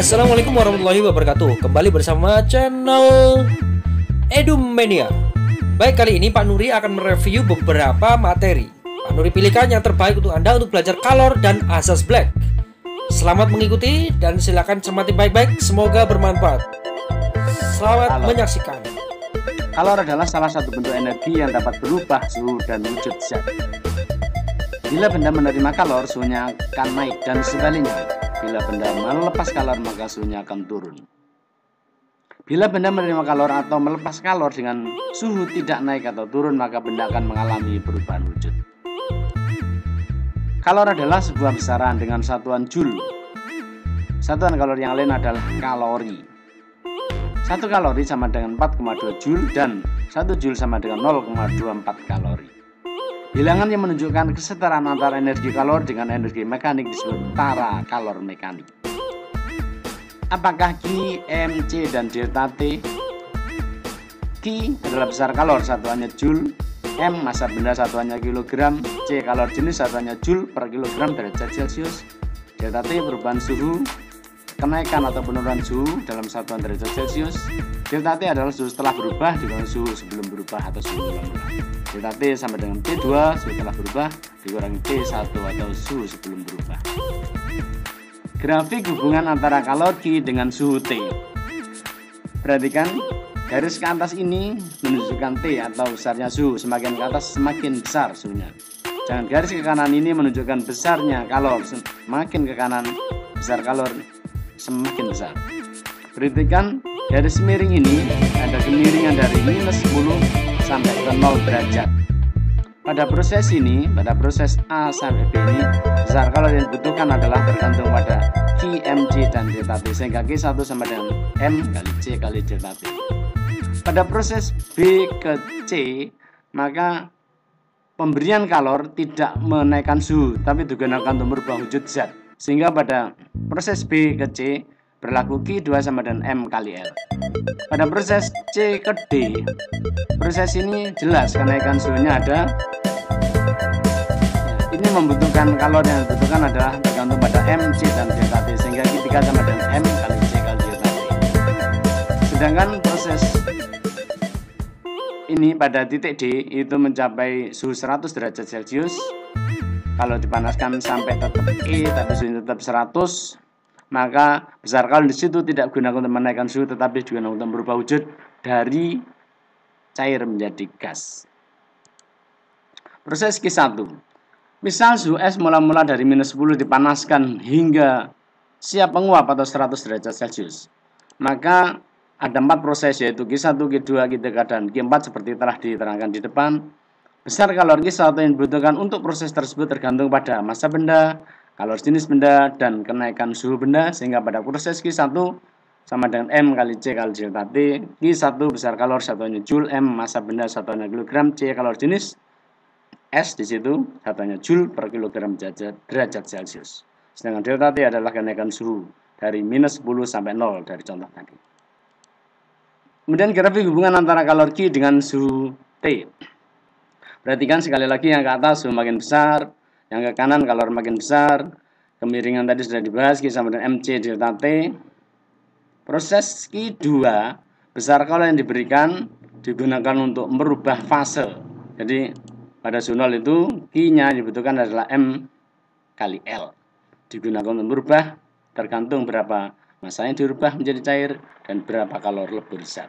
Assalamualaikum warahmatullahi wabarakatuh. Kembali bersama channel Edumania. Baik, kali ini Pak Nuri akan mereview beberapa materi. Pak Nuri pilihkan yang terbaik untuk Anda untuk belajar color dan asas black. Selamat mengikuti dan silakan cermati baik-baik. Semoga bermanfaat. Selamat menyaksikan. Kalor adalah salah satu bentuk energi yang dapat berubah suhu dan wujud zat. Bila benda menerima kalor, suhunya akan naik dan sebaliknya. Bila benda melepas kalor, maka suhunya akan turun. Bila benda menerima kalor atau melepas kalor dengan suhu tidak naik atau turun, maka benda akan mengalami perubahan wujud. Kalor adalah sebuah besaran dengan satuan joule. Satuan kalor yang lain adalah kalori. 1 kalori sama dengan 4,2 joule dan 1 joule sama dengan 0,24 kalori. Bilangan yang menunjukkan kesetaraan antara energi kalor dengan energi mekanik disebut tara kalor mekanik. Apakah Q, M, C, dan delta T? Q adalah besar kalor, satuannya joule. M massa benda, satuannya kilogram. C kalor jenis, satuannya joule per kilogram derajat Celcius. Delta T perubahan suhu, kenaikan atau penurunan suhu dalam satuan derajat Celcius. Delta T adalah suhu setelah berubah dikurangi suhu sebelum berubah atau suhu mula-mula. Delta T sama dengan T2 suhu setelah berubah dikurangi T1 atau suhu sebelum berubah. Grafik hubungan antara kalor Q dengan suhu T. Perhatikan, garis ke atas ini menunjukkan T atau besarnya suhu. Semakin ke atas semakin besar suhunya. Jangan garis ke kanan ini menunjukkan besarnya kalor. Semakin ke kanan besar kalor semakin besar. Perhatikan garis miring ini ada kemiringan dari minus 10 sampai ke 0 derajat. Pada proses ini, pada proses A sampai B ini, besar kalor yang dibutuhkan adalah tergantung pada Q, M, C, dan delta T, sehingga Q1 sama dengan M kali C kali delta T. Pada proses B ke C, maka pemberian kalor tidak menaikkan suhu, tapi digunakan untuk merubah wujud zat. Sehingga pada proses B ke C berlaku Q2 sama dengan M kali L. Pada proses C ke D, proses ini jelas kenaikan suhunya ada. Ini membutuhkan kalor yang dibutuhkan adalah tergantung pada M, C, dan delta T, sehingga Q3 sama dengan M kali C kali delta T. Sedangkan proses ini pada titik D itu mencapai suhu 100 derajat Celcius. Kalau dipanaskan sampai tetap E tapi suhunya tetap 100, maka besar kalor di situ tidak digunakan untuk menaikkan suhu, tetapi digunakan untuk merubah wujud dari cair menjadi gas. Proses Q1. Misal suhu es mula-mula dari minus 10 dipanaskan hingga siap menguap atau 100 derajat Celcius. Maka ada 4 proses, yaitu Q1, Q2, Q3, dan Q4 seperti telah diterangkan di depan. Besar kalor Q1 yang dibutuhkan untuk proses tersebut tergantung pada massa benda, kalor jenis benda, dan kenaikan suhu benda, sehingga pada proses Q1 sama dengan M kali C kali delta T. Q1 besar kalor satuannya joule, M massa benda satuannya kilogram, C kalor jenis, S di situ satuannya joule per kilogram derajat Celcius. Sedangkan delta T adalah kenaikan suhu dari minus 10 sampai 0 dari contoh tadi. Kemudian grafik hubungan antara kalor Q dengan suhu T. Perhatikan sekali lagi, yang ke atas suhu makin besar, yang ke kanan kalor makin besar. Kemiringan tadi sudah dibahas, Q sama dengan MC delta T. Proses Q2, besar kalor yang diberikan digunakan untuk merubah fase. Jadi pada suhu 0 itu Q-nya dibutuhkan adalah M kali L. Digunakan untuk merubah tergantung berapa massa yang dirubah menjadi cair dan berapa kalor lebur zat.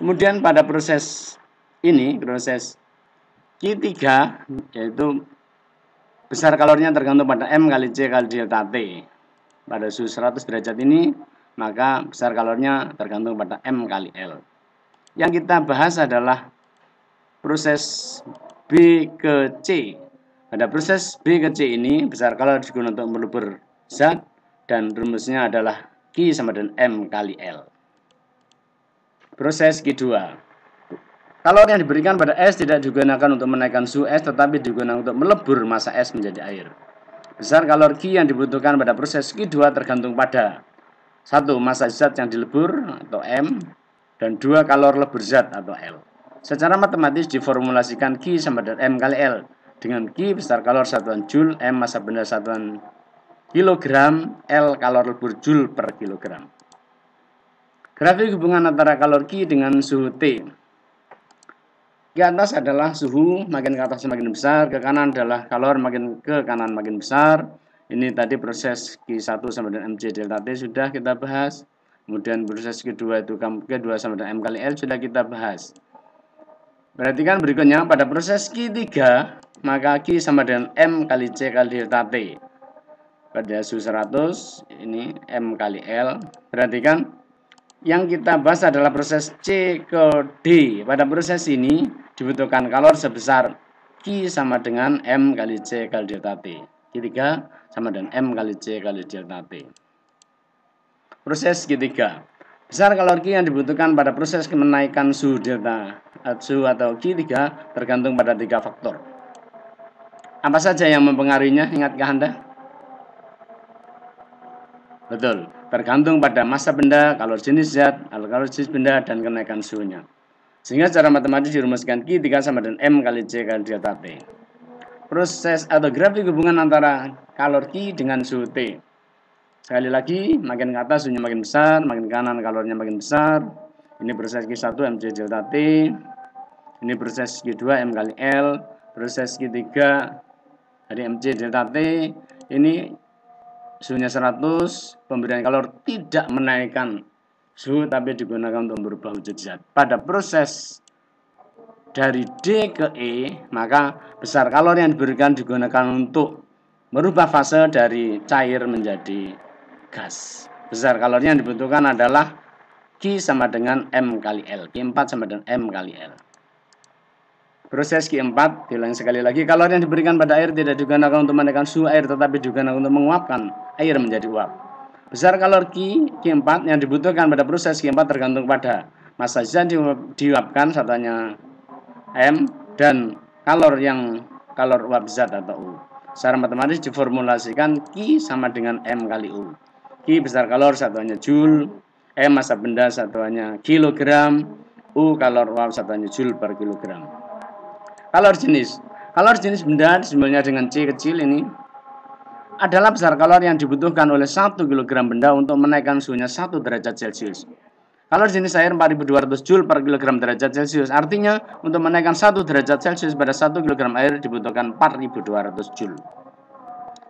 Kemudian pada proses ini, proses Q3, yaitu besar kalornya tergantung pada M kali C kali delta T. Pada suhu 100 derajat ini, maka besar kalornya tergantung pada M kali L. Yang kita bahas adalah proses B ke C. Pada proses B ke C ini, besar kalor digunakan untuk melebur zat, dan rumusnya adalah Q sama dengan M kali L. Proses Q2. Kalor yang diberikan pada es tidak digunakan untuk menaikkan suhu es, tetapi digunakan untuk melebur massa es menjadi air. Besar kalor Q yang dibutuhkan pada proses Q2 tergantung pada 1. Massa zat yang dilebur atau M, dan 2. Kalor lebur zat atau L. Secara matematis diformulasikan Q sama dengan M kali L, dengan Q besar kalor satuan joule, M massa benda satuan kilogram L kalor lebur Joule per kilogram. Grafik hubungan antara kalor Q dengan suhu T. Ke atas adalah suhu, makin ke atas semakin besar, ke kanan adalah kalor, makin ke kanan makin besar. Ini tadi proses Q1 sama dengan mc delta T sudah kita bahas. Kemudian proses kedua itu Q2 sama dengan M kali L sudah kita bahas. Perhatikan berikutnya pada proses Q3 maka Q sama dengan M kali C kali delta T. Pada suhu 100 ini M kali L. Perhatikan yang kita bahas adalah proses C ke D. Pada proses ini dibutuhkan kalor sebesar Q sama dengan M kali C kali delta T. Q3 sama dengan M kali C kali delta T. Proses Q3. Besar kalor Q yang dibutuhkan pada proses menaikkan suhu delta suhu atau Q3 tergantung pada 3 faktor. Apa saja yang mempengaruhinya? Ingatkah Anda? Betul, tergantung pada massa benda, kalor jenis zat, kalor jenis benda, dan kenaikan suhunya. Sehingga secara matematis dirumuskan Q3 sama dengan M kali C kali delta T. Proses atau grafik hubungan antara kalor Q dengan suhu T. Sekali lagi, makin ke atas suhunya makin besar, makin ke kanan kalornya makin besar. Ini proses Q1 MC delta T. Ini proses Q2 M kali L. Proses Q3 dari MC delta T. Ini suhunya 100, pemberian kalor tidak menaikkan suhu tapi digunakan untuk merubah wujud zat. Pada proses dari D ke E, maka besar kalor yang diberikan digunakan untuk merubah fase dari cair menjadi gas. Besar kalor yang dibutuhkan adalah Q sama dengan M kali L. Q4 sama dengan M kali L. Proses Q4, diulang sekali lagi, kalor yang diberikan pada air tidak digunakan untuk menaikkan suhu air, tetapi digunakan untuk menguapkan air menjadi uap. Besar kalor Q4 yang dibutuhkan pada proses Q4 tergantung pada massa zat diuapkan, satuannya M, dan kalor uap zat atau U. Secara matematis diformulasikan Q sama dengan M kali U. Q besar kalor, satuannya Joule, M massa benda, satuannya kilogram, U kalor uap, satuannya Joule per kilogram. Kalor jenis benda simbolnya dengan C kecil ini adalah besar kalor yang dibutuhkan oleh 1 kg benda untuk menaikkan suhunya 1 derajat Celcius. Kalor jenis air 4200 Joule per kilogram derajat Celcius. Artinya untuk menaikkan 1 derajat Celcius pada 1 kg air dibutuhkan 4200 Joule.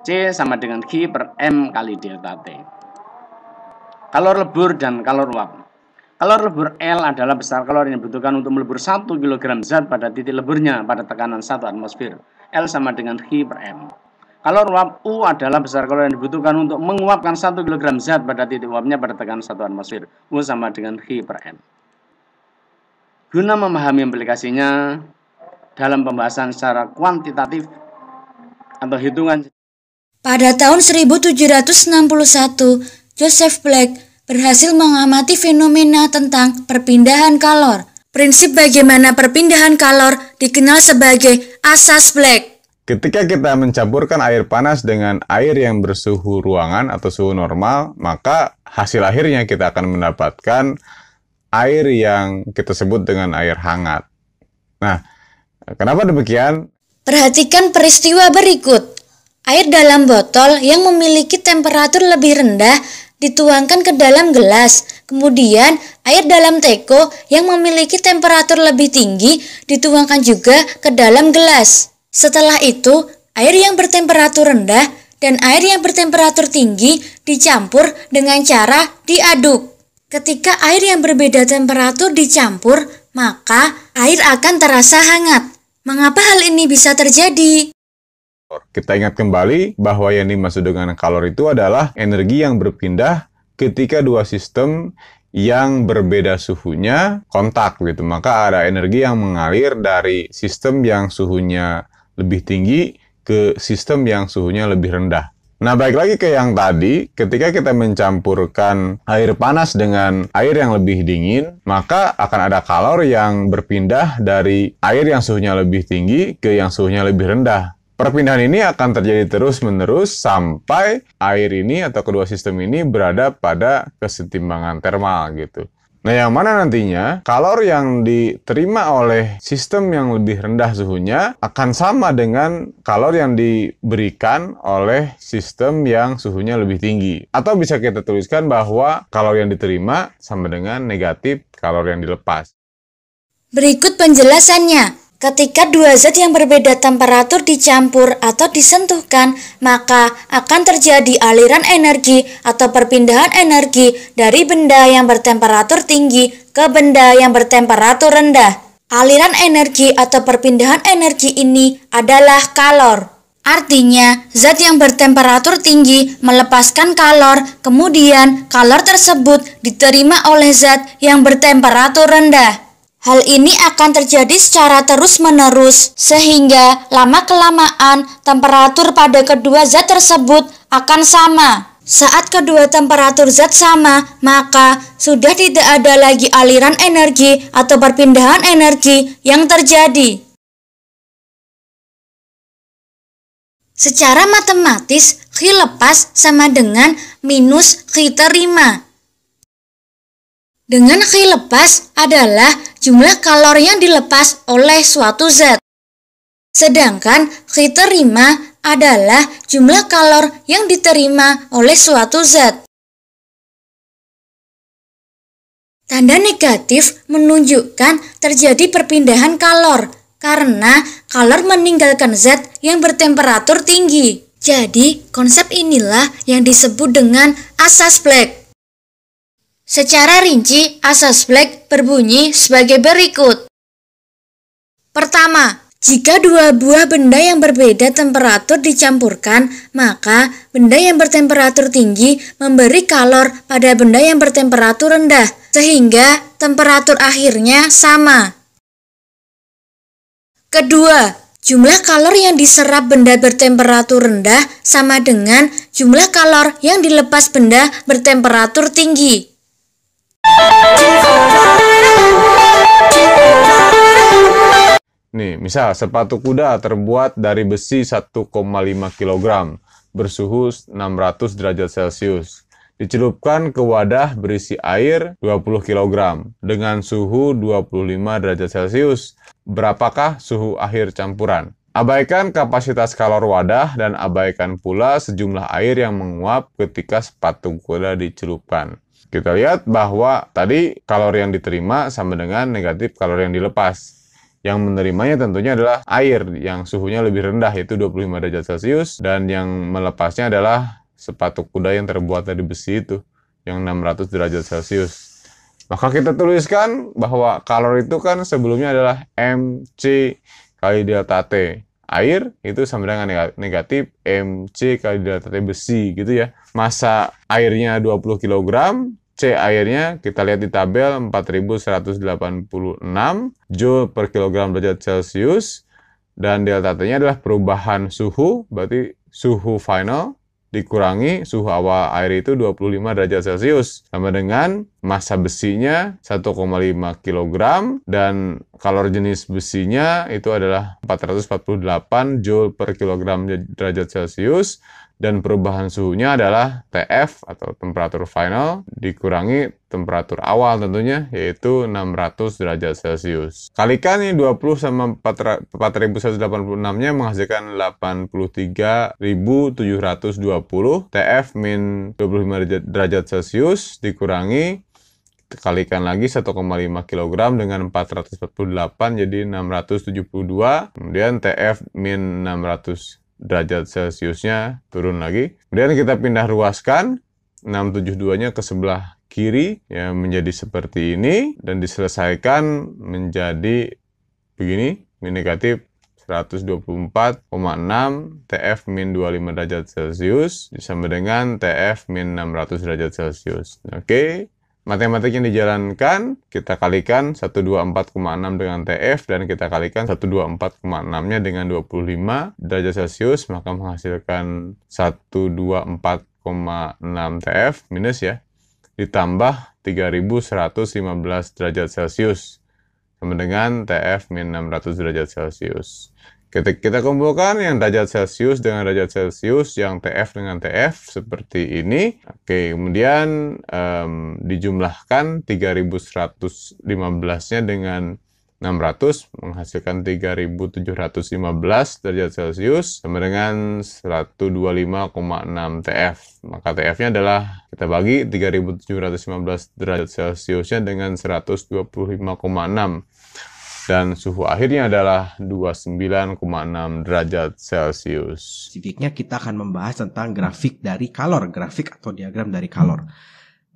C sama dengan Q per M kali delta T. Kalor lebur dan kalor uap. Kalor lebur L adalah besar kalor yang dibutuhkan untuk melebur 1 kg zat pada titik leburnya pada tekanan 1 atmosfer. L sama dengan Q per M. Kalor uap U adalah besar kalor yang dibutuhkan untuk menguapkan 1 kg zat pada titik uapnya pada tekanan 1 atmosfer. U sama dengan Q per M. Guna memahami implikasinya dalam pembahasan secara kuantitatif atau hitungan. Pada tahun 1761, Joseph Black berhasil mengamati fenomena tentang perpindahan kalor. Prinsip bagaimana perpindahan kalor dikenal sebagai asas Black. Ketika kita mencampurkan air panas dengan air yang bersuhu ruangan atau suhu normal, maka hasil akhirnya kita akan mendapatkan air yang kita sebut dengan air hangat. Nah, kenapa demikian? Perhatikan peristiwa berikut. Air dalam botol yang memiliki temperatur lebih rendah dituangkan ke dalam gelas. Kemudian air dalam teko yang memiliki temperatur lebih tinggi dituangkan juga ke dalam gelas. Setelah itu, air yang bertemperatur rendah dan air yang bertemperatur tinggi dicampur dengan cara diaduk. Ketika air yang berbeda temperatur dicampur, maka air akan terasa hangat. Mengapa hal ini bisa terjadi? Kita ingat kembali bahwa yang dimaksud dengan kalor itu adalah energi yang berpindah ketika dua sistem yang berbeda suhunya kontak gitu. Maka ada energi yang mengalir dari sistem yang suhunya lebih tinggi ke sistem yang suhunya lebih rendah. Nah, balik lagi ke yang tadi, ketika kita mencampurkan air panas dengan air yang lebih dingin, maka akan ada kalor yang berpindah dari air yang suhunya lebih tinggi ke yang suhunya lebih rendah. Perpindahan ini akan terjadi terus-menerus sampai air ini atau kedua sistem ini berada pada kesetimbangan termal gitu. Nah, yang mana nantinya kalor yang diterima oleh sistem yang lebih rendah suhunya akan sama dengan kalor yang diberikan oleh sistem yang suhunya lebih tinggi. Atau bisa kita tuliskan bahwa kalor yang diterima sama dengan negatif kalor yang dilepas. Berikut penjelasannya. Ketika dua zat yang berbeda temperatur dicampur atau disentuhkan, maka akan terjadi aliran energi atau perpindahan energi dari benda yang bertemperatur tinggi ke benda yang bertemperatur rendah. Aliran energi atau perpindahan energi ini adalah kalor. Artinya, zat yang bertemperatur tinggi melepaskan kalor, kemudian kalor tersebut diterima oleh zat yang bertemperatur rendah. Hal ini akan terjadi secara terus-menerus, sehingga lama-kelamaan temperatur pada kedua zat tersebut akan sama. Saat kedua temperatur zat sama, maka sudah tidak ada lagi aliran energi atau perpindahan energi yang terjadi. Secara matematis, Q lepas sama dengan minus Q terima. Dengan Q lepas adalah jumlah kalor yang dilepas oleh suatu zat. Sedangkan Q terima adalah jumlah kalor yang diterima oleh suatu zat. Tanda negatif menunjukkan terjadi perpindahan kalor karena kalor meninggalkan zat yang bertemperatur tinggi. Jadi, konsep inilah yang disebut dengan asas Black. Secara rinci, asas Black berbunyi sebagai berikut. Pertama, jika dua buah benda yang berbeda temperatur dicampurkan, maka benda yang bertemperatur tinggi memberi kalor pada benda yang bertemperatur rendah, sehingga temperatur akhirnya sama. Kedua, jumlah kalor yang diserap benda bertemperatur rendah sama dengan jumlah kalor yang dilepas benda bertemperatur tinggi. Nih, misal sepatu kuda terbuat dari besi 1,5 kg bersuhu 600 derajat Celcius. Dicelupkan ke wadah berisi air 20 kg dengan suhu 25 derajat Celcius. Berapakah suhu akhir campuran? Abaikan kapasitas kalor wadah dan abaikan pula sejumlah air yang menguap ketika sepatu kuda dicelupkan. Kita lihat bahwa tadi kalor yang diterima sama dengan negatif kalor yang dilepas. Yang menerimanya tentunya adalah air yang suhunya lebih rendah, yaitu 25 derajat Celcius, dan yang melepasnya adalah sepatu kuda yang terbuat dari besi itu, yang 600 derajat Celcius. Maka kita tuliskan bahwa kalor itu kan sebelumnya adalah MC kali delta T. Air itu sama dengan negatif MC kali delta T besi gitu ya. Massa airnya 20 kg, C airnya kita lihat di tabel 4186 Joule per kilogram derajat Celcius, dan delta T-nya adalah perubahan suhu, berarti suhu final dikurangi suhu awal air itu 25 derajat Celcius, sama dengan massa besinya 1,5 kg dan kalor jenis besinya itu adalah 448 Joule per kilogram derajat Celcius, dan perubahan suhunya adalah TF atau temperatur final dikurangi temperatur awal tentunya, yaitu 600 derajat Celcius. Kalikan ini 20 sama 4186-nya menghasilkan 83.720. TF min 25 derajat Celcius dikurangi, kalikan lagi 1,5 kg dengan 448 jadi 672. Kemudian TF min 600 derajat Celciusnya turun lagi. Kemudian kita pindah ruaskan 672-nya ke sebelah kiri ya, menjadi seperti ini, dan diselesaikan menjadi begini, min negatif 124,6 TF min 25 derajat Celcius sama dengan TF min 600 derajat Celcius. Oke. Matematik yang dijalankan, kita kalikan 124,6 dengan TF, dan kita kalikan 124,6-nya dengan 25 derajat Celcius, maka menghasilkan 124,6 TF minus ya, ditambah 3115 derajat Celcius, sama dengan TF min 600 derajat Celcius. Kita kumpulkan yang derajat Celcius dengan derajat Celcius, yang TF dengan TF seperti ini. Oke, kemudian dijumlahkan 3115-nya dengan 600 menghasilkan 3715 derajat Celcius sama dengan 125,6 TF. Maka TF-nya adalah kita bagi 3715 derajat Celciusnya dengan 125,6. Dan suhu akhirnya adalah 29,6 derajat Celcius. Spesifiknya kita akan membahas tentang grafik dari kalor, grafik atau diagram dari kalor.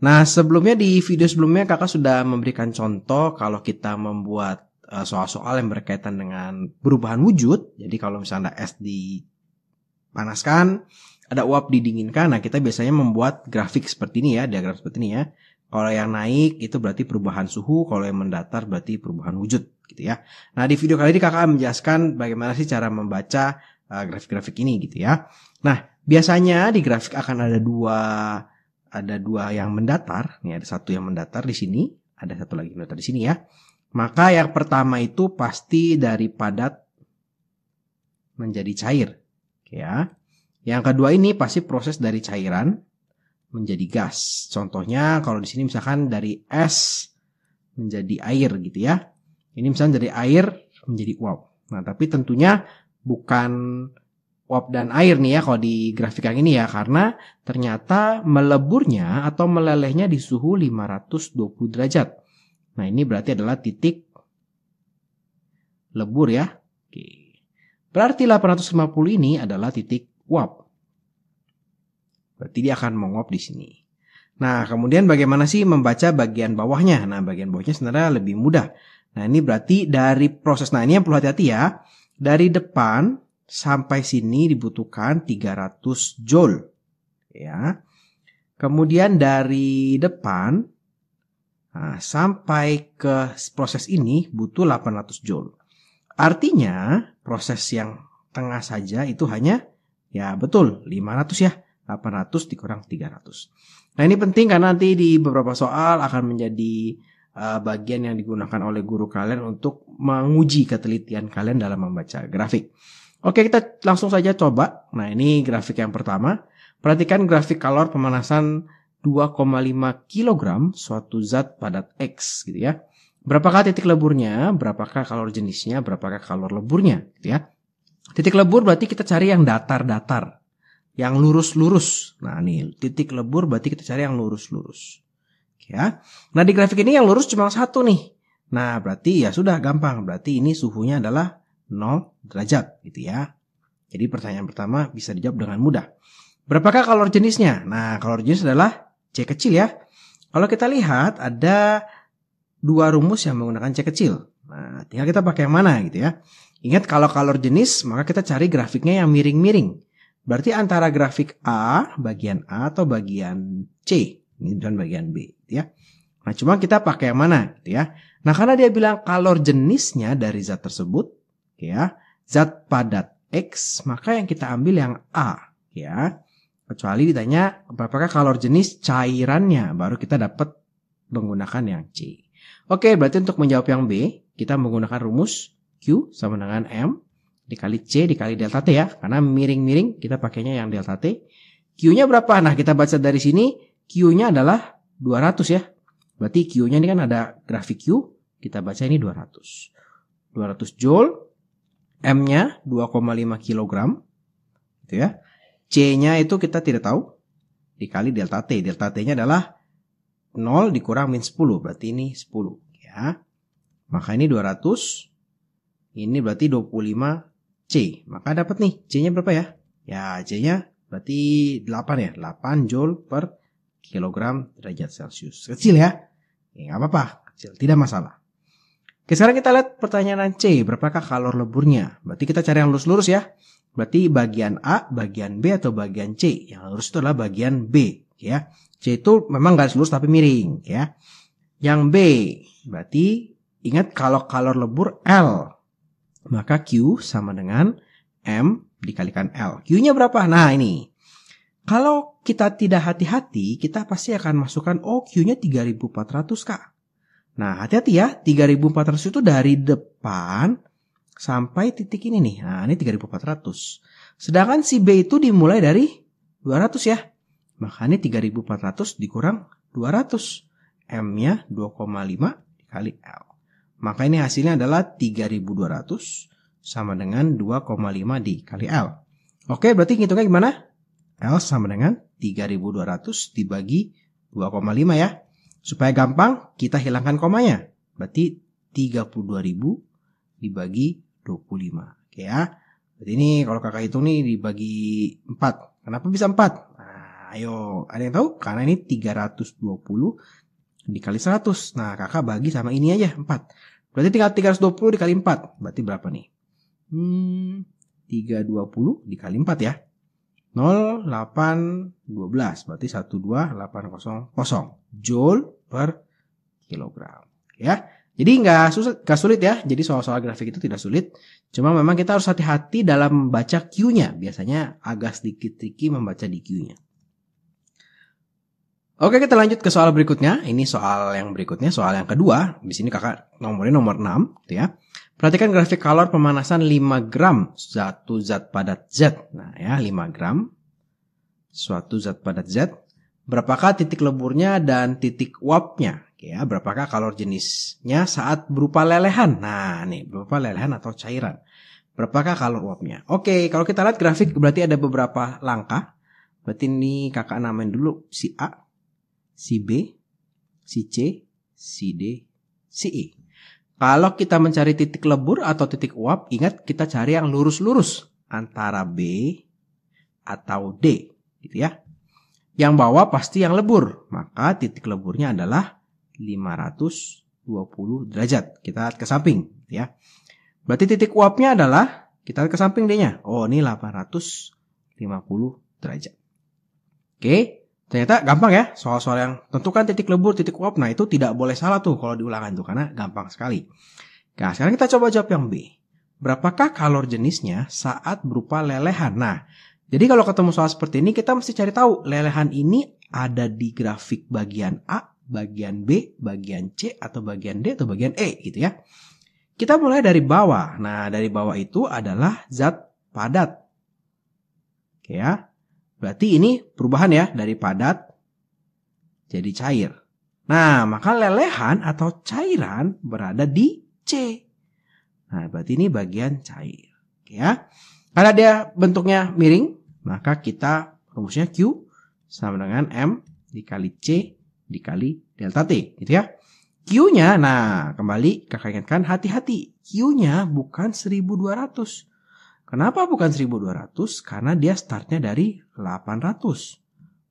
Nah, sebelumnya di video sebelumnya kakak sudah memberikan contoh kalau kita membuat soal-soal yang berkaitan dengan perubahan wujud. Jadi kalau misalnya es dipanaskan, ada uap didinginkan, nah kita biasanya membuat grafik seperti ini ya, diagram seperti ini ya. Kalau yang naik itu berarti perubahan suhu, kalau yang mendatar berarti perubahan wujud gitu ya. Nah, di video kali ini kakak menjelaskan bagaimana sih cara membaca grafik-grafik ini gitu ya. Nah, biasanya di grafik akan ada dua yang mendatar. Nih ada satu yang mendatar di sini, ada satu lagi mendatar di sini ya. Maka yang pertama itu pasti dari padat menjadi cair ya. Yang kedua ini pasti proses dari cairan menjadi gas. Contohnya kalau di sini misalkan dari es menjadi air gitu ya. Ini misalnya dari air menjadi uap. Nah, tapi tentunya bukan uap dan air nih ya kalau di grafik yang ini ya, karena ternyata meleburnya atau melelehnya di suhu 520 derajat. Nah, ini berarti adalah titik lebur ya. Oke. Berarti 850 ini adalah titik uap. Berarti dia akan menguap di sini. Nah, kemudian bagaimana sih membaca bagian bawahnya? Nah, bagian bawahnya sebenarnya lebih mudah. Nah, ini berarti dari proses. Nah, ini yang perlu hati-hati ya. Dari depan sampai sini dibutuhkan 300 joule. Ya. Kemudian dari depan sampai ke proses ini butuh 800 joule. Artinya, proses yang tengah saja itu hanya ya betul 500 ya. 800 dikurang 300. Nah, ini penting karena nanti di beberapa soal akan menjadi bagian yang digunakan oleh guru kalian untuk menguji ketelitian kalian dalam membaca grafik. Oke, kita langsung saja coba. Nah, ini grafik yang pertama. Perhatikan grafik kalor pemanasan 2,5 kg suatu zat padat X gitu ya. Berapakah titik leburnya? Berapakah kalor jenisnya? Berapakah kalor leburnya? Gitu ya. Titik lebur berarti kita cari yang datar-datar. Yang lurus-lurus. Nah, nih titik lebur berarti kita cari yang lurus-lurus. Ya. Nah, di grafik ini yang lurus cuma satu nih. Nah, berarti ya sudah gampang. Berarti ini suhunya adalah 0 derajat gitu ya. Jadi pertanyaan pertama bisa dijawab dengan mudah. Berapakah kalor jenisnya? Nah, kalor jenis adalah C kecil ya. Kalau kita lihat ada dua rumus yang menggunakan C kecil. Nah, tinggal kita pakai yang mana gitu ya. Ingat kalau kalor jenis maka kita cari grafiknya yang miring-miring. Berarti antara grafik A, bagian A atau bagian C. Ini dan bagian B. Gitu ya. Nah, cuma kita pakai yang mana? Gitu ya. Nah, karena dia bilang kalor jenisnya dari zat tersebut. Ya, zat padat X. Maka yang kita ambil yang A. Ya. Kecuali ditanya berapakah kalor jenis cairannya. Baru kita dapat menggunakan yang C. Oke, berarti untuk menjawab yang B. Kita menggunakan rumus Q sama dengan M. Dikali C dikali delta T ya. Karena miring-miring kita pakainya yang delta T. Q-nya berapa? Nah, kita baca dari sini. Q-nya adalah 200 ya. Berarti Q-nya ini kan ada grafik Q. Kita baca ini 200. 200 joule. M-nya 2,5 kg. Gitu ya. C-nya itu kita tidak tahu. Dikali delta T. Delta T-nya adalah 0 dikurang min 10. Berarti ini 10. Ya. Maka ini 200. Ini berarti 25 C. Maka dapat nih. C-nya berapa ya? Ya, C-nya berarti 8 ya. 8 joule per kilogram derajat Celcius. Kecil ya. Nggak apa-apa. Kecil. Tidak masalah. Oke, sekarang kita lihat pertanyaan C. Berapakah kalor leburnya? Berarti kita cari yang lurus-lurus ya. Berarti bagian A, bagian B, atau bagian C. Yang lurus itu adalah bagian B. Ya. C itu memang garis lurus tapi miring. Ya. Yang B. Berarti ingat kalau kalor lebur L. Maka Q sama dengan M dikalikan L. Q-nya berapa? Nah, ini. Kalau kita tidak hati-hati, kita pasti akan masukkan, oh Q-nya 3400 Kak. Nah, hati-hati ya. 3400 itu dari depan sampai titik ini nih. Nah, ini 3.400. Sedangkan si B itu dimulai dari 200 ya. Makanya 3.400 dikurang 200. M-nya 2,5 dikali L. Maka ini hasilnya adalah 3.200 sama dengan 2,5 dikali L. Oke, berarti ngitungnya gimana? L sama dengan 3.200 dibagi 2,5 ya. Supaya gampang, kita hilangkan komanya. Berarti 32.000 dibagi 25. Oke ya. Berarti ini kalau kakak hitung nih dibagi 4. Kenapa bisa 4? Nah, ayo, ada yang tahu? Karena ini 320 dikali 100. Nah, kakak bagi sama ini aja, 4. Berarti tinggal 320 dikali 4. Berarti berapa nih? 320 dikali 4 ya. 0,812. Berarti 12800 Joule per kilogram. Ya. Jadi nggak sulit ya. Jadi soal-soal grafik itu tidak sulit. Cuma memang kita harus hati-hati dalam membaca Q-nya. Biasanya agak sedikit tricky membaca di Q-nya. Oke, kita lanjut ke soal berikutnya. Ini soal yang berikutnya, soal yang kedua. Di sini kakak nomornya nomor 6, gitu ya. Perhatikan grafik kalor pemanasan 5 gram suatu zat padat Z. Nah, ya, 5 gram suatu zat padat Z. Berapakah titik leburnya dan titik uapnya? Ya, berapakah kalor jenisnya saat berupa lelehan? Nah, nih, berupa lelehan atau cairan. Berapakah kalor uapnya? Oke, kalau kita lihat grafik berarti ada beberapa langkah. Berarti ini kakak namain dulu si A, si B, si C, si D, si E. Kalau kita mencari titik lebur atau titik uap, ingat kita cari yang lurus-lurus antara B atau D, gitu ya. Yang bawah pasti yang lebur, maka titik leburnya adalah 520 derajat. Kita lihat ke samping, ya. Berarti titik uapnya adalah, kita lihat ke samping D-nya. Oh, ini 850 derajat. Oke, ternyata gampang ya. Soal-soal yang tentukan titik lebur, titik uap. Nah, itu tidak boleh salah tuh kalau diulangan tuh, karena gampang sekali. Nah, sekarang kita coba jawab yang B. Berapakah kalor jenisnya saat berupa lelehan? Nah, jadi kalau ketemu soal seperti ini, kita mesti cari tahu lelehan ini ada di grafik bagian A, bagian B, bagian C, atau bagian D, atau bagian E, gitu ya. Kita mulai dari bawah. Nah, dari bawah itu adalah zat padat. Oke ya. Berarti ini perubahan ya, dari padat jadi cair. Nah, maka lelehan atau cairan berada di C. Nah, berarti ini bagian cair. Oke ya. Karena dia bentuknya miring, maka kita rumusnya Q sama dengan M dikali C dikali delta T, gitu ya. Q-nya, nah kembali kakak ingatkan hati-hati. Q-nya bukan 1200. Kenapa bukan 1200? Karena dia startnya dari 800.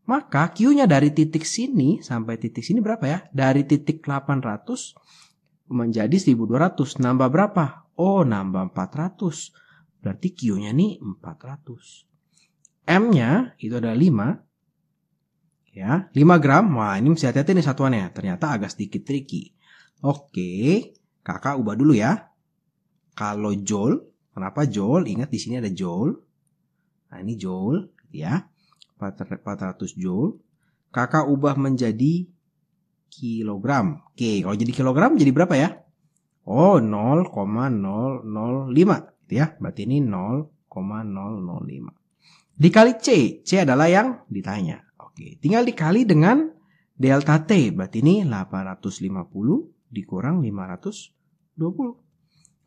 Maka Q-nya dari titik sini sampai titik sini berapa ya? Dari titik 800 menjadi 1200. Nambah berapa? Oh, nambah 400. Berarti Q-nya nih 400. M-nya itu ada 5. Ya, 5 gram. Wah, ini mesti hati-hati nih satuannya. Ternyata agak sedikit tricky. Oke, kakak ubah dulu ya. Kalau joule, kenapa joule? Ingat di sini ada joule. Nah, ini joule, ya. 400 joule. Kakak ubah menjadi kilogram. Oke, kalau jadi kilogram jadi berapa ya? Oh, 0,005, gitu ya. Berarti ini 0,005. Dikali C. C adalah yang ditanya. Oke, tinggal dikali dengan delta T. Berarti ini 850 dikurang 520.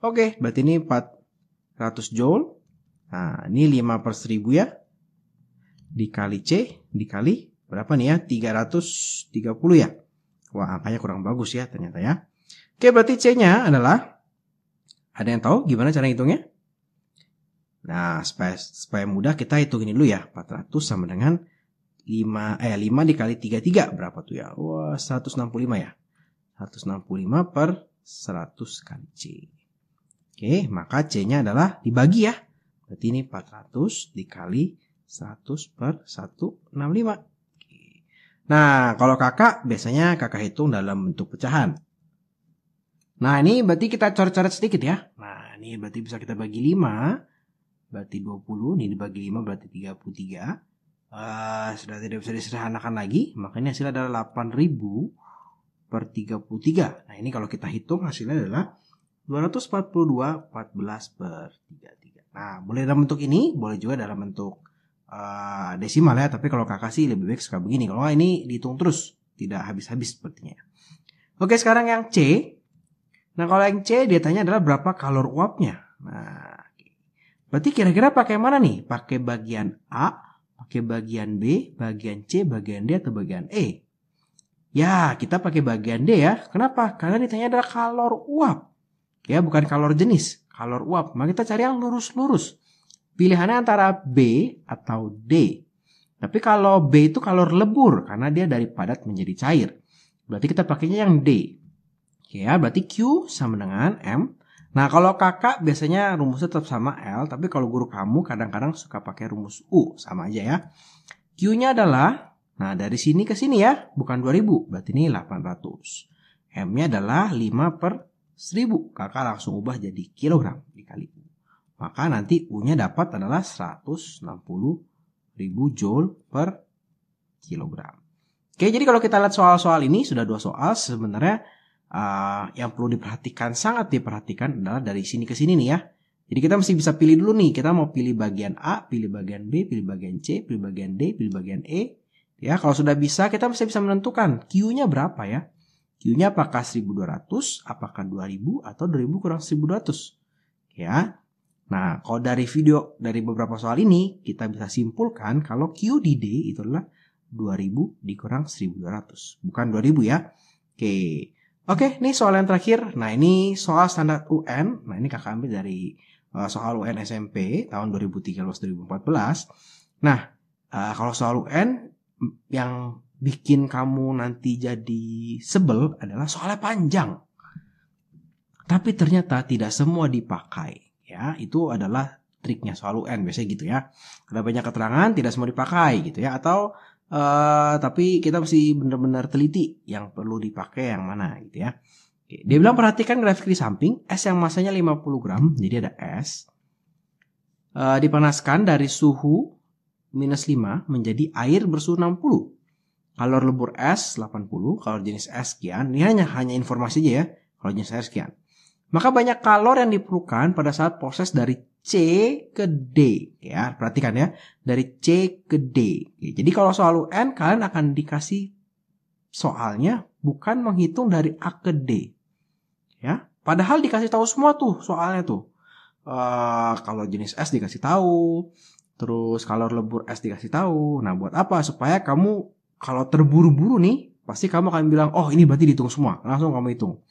Oke, berarti ini 400 joule. Nah, ini 5/1000 ya. Dikali C, dikali berapa nih ya? 330 ya. Wah, angkanya kurang bagus ya ternyata ya. Oke, berarti C-nya adalah, ada yang tahu gimana cara hitungnya? Nah, supaya mudah kita hitung ini dulu ya. 400 sama dengan 5 dikali 33 berapa tuh ya? Wah, 165 ya. 165 per 100 kali C. Oke, maka C-nya adalah dibagi ya. Berarti ini 400 dikali 100 per 165. Oke. Nah, kalau kakak, biasanya kakak hitung dalam bentuk pecahan. Nah, ini berarti kita coret-coret sedikit ya. Nah, ini berarti bisa kita bagi 5. Berarti 20. Ini dibagi 5 berarti 33. Sudah tidak bisa disederhanakan lagi. Makanya hasilnya adalah 8.000 per 33. Nah, ini kalau kita hitung hasilnya adalah 242 14 per 33. Nah, boleh dalam bentuk ini, boleh juga dalam bentuk desimal ya. Tapi kalau kakak sih lebih baik suka begini. Kalau ini dihitung terus, tidak habis-habis sepertinya. Oke, sekarang yang C. Nah, kalau yang C dia tanya adalah berapa kalor uapnya. Nah, berarti kira-kira pakai mana nih? Pakai bagian A, pakai bagian B, bagian C, bagian D, atau bagian E? Ya, kita pakai bagian D ya. Kenapa? Karena ditanya adalah kalor uap. Ya, bukan kalor jenis, kalor uap. Maka kita cari yang lurus-lurus. Pilihannya antara B atau D. Tapi kalau B itu kalor lebur karena dia dari padat menjadi cair. Berarti kita pakainya yang D. Ya, berarti Q sama dengan M. Nah, kalau kakak biasanya rumusnya tetap sama L, tapi kalau guru kamu kadang-kadang suka pakai rumus U, sama aja ya. Q-nya adalah, nah dari sini ke sini ya, bukan 2000, berarti ini 800. M-nya adalah 5 per 1000, kakak langsung ubah jadi kilogram dikali U. Maka nanti U-nya dapat adalah 160.000 Joule per kilogram. Oke, jadi kalau kita lihat soal-soal ini, sudah 2 soal sebenarnya. Yang perlu diperhatikan, sangat diperhatikan adalah dari sini ke sini nih ya. Jadi kita mesti bisa pilih dulu nih. Kita mau pilih bagian A, pilih bagian B, pilih bagian C, pilih bagian D, pilih bagian E. Ya, kalau sudah bisa, kita mesti bisa menentukan Q-nya berapa ya. Q-nya apakah 1200, apakah 2000, atau 2000 kurang 1200. Ya. Nah, kalau dari video, dari beberapa soal ini, kita bisa simpulkan kalau Q di D itu adalah 2000 dikurang 1200. Bukan 2000 ya. Oke, ini soal yang terakhir. Nah, ini soal standar UN. Nah, ini kakak ambil dari soal UN SMP tahun 2013-2014. Nah, kalau soal UN yang bikin kamu nanti jadi sebel adalah soalnya panjang. Tapi ternyata tidak semua dipakai. Ya, itu adalah triknya soal UN. Biasanya gitu ya. Ada banyak keterangan, tidak semua dipakai gitu ya. Atau tapi kita mesti benar-benar teliti yang perlu dipakai yang mana gitu ya. Oke, dia bilang perhatikan grafik di samping. Es yang masanya 50 gram, jadi ada es. Dipanaskan dari suhu -5 menjadi air bersuhu 60. Kalor lebur es 80, kalor jenis es sekian. Ini hanya informasi aja ya. Kalau jenis es sekian. Maka banyak kalor yang diperlukan pada saat proses dari C ke D. Ya, perhatikan ya. Dari C ke D. Jadi kalau soal UN, kalian akan dikasih soalnya bukan menghitung dari A ke D. Ya, padahal dikasih tahu semua tuh soalnya tuh. Kalau jenis S dikasih tahu. Terus kalor lebur S dikasih tahu. Nah, buat apa? Supaya kamu kalau terburu-buru nih, pasti kamu akan bilang, oh ini berarti dihitung semua. Langsung kamu hitung.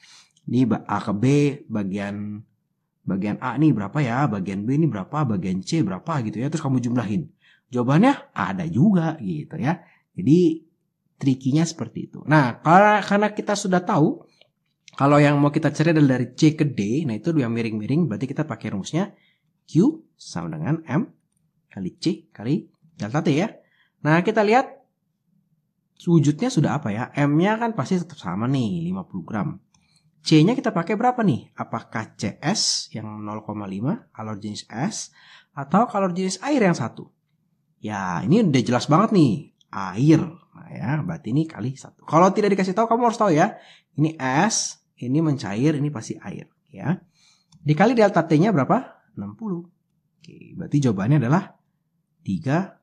Ini A ke B, bagian A nih berapa ya, bagian B ini berapa, bagian C berapa gitu ya. Terus kamu jumlahin. Jawabannya ada juga gitu ya. Jadi trikinya seperti itu. Nah, karena kita sudah tahu kalau yang mau kita cari adalah dari C ke D, nah itu yang miring-miring, berarti kita pakai rumusnya Q sama dengan M kali C kali delta T ya. Nah, kita lihat wujudnya sudah apa ya? M-nya kan pasti tetap sama nih, 50 gram. C-nya kita pakai berapa nih? Apakah CS yang 0,5 kalor jenis S atau kalor jenis air yang 1? Ya, ini udah jelas banget nih, air. Nah ya, berarti ini kali 1. Kalau tidak dikasih tahu, kamu harus tahu ya. Ini S, ini mencair, ini pasti air. Ya. Dikali delta T-nya berapa? 60. Oke, berarti jawabannya adalah 300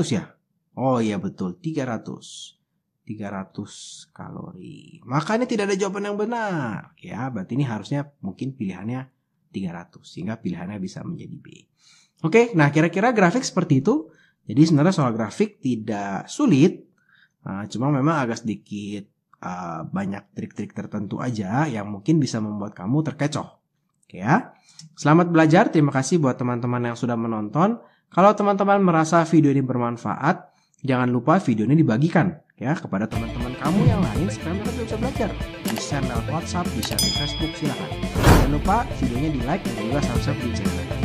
ya. Oh iya betul, 300 kalori. Maka ini tidak ada jawaban yang benar. Ya, berarti ini harusnya mungkin pilihannya 300 sehingga pilihannya bisa menjadi B. Oke, nah kira-kira grafik seperti itu. Jadi sebenarnya soal grafik tidak sulit. Cuma memang agak sedikit banyak trik-trik tertentu aja yang mungkin bisa membuat kamu terkecoh. Oke ya. Selamat belajar. Terima kasih buat teman-teman yang sudah menonton. Kalau teman-teman merasa video ini bermanfaat, jangan lupa video ini dibagikan ya kepada teman-teman kamu yang lain supaya mereka bisa belajar. Di share lewat WhatsApp, di share di Facebook, silakan. Jangan lupa videonya di like dan juga subscribe di channel.